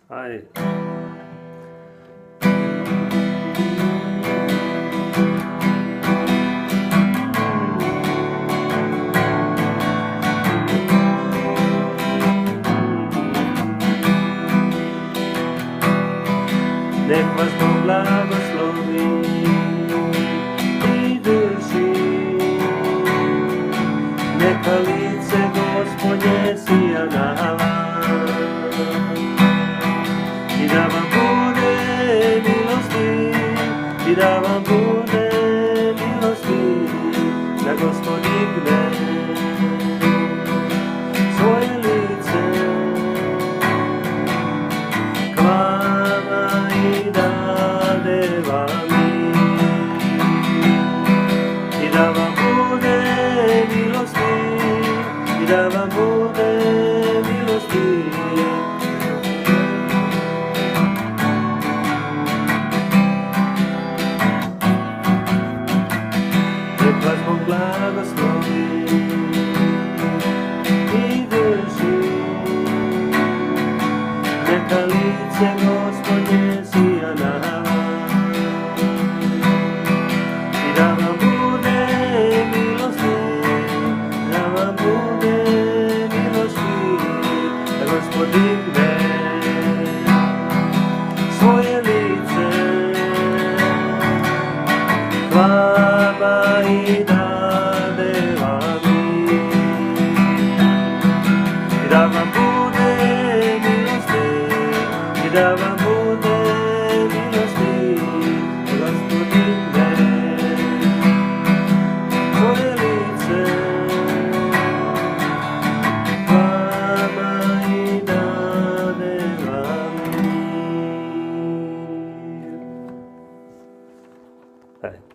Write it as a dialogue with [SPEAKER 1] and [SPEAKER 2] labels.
[SPEAKER 1] Aj. Nek vas Bog blagoslovi i drži, neka lice Gospodnje sija na vas i da vam bude milosti, i da vam bude milosti, da Gospod digne svoje lice k vama i dade vam mir, i da vam bude milosti, i da vam bude milosti. Nek vas Bog blagoslovi i drži, neka lice Gospodnje sija na vas i da vam bude milosti, da vam bude milosti, da Gospod digne svoje lice k vama i dade vam mir, i da vam bude milosti, i da vam bude milosti, da Gospod digne svoje lice k vama i dade vam mir. Hej.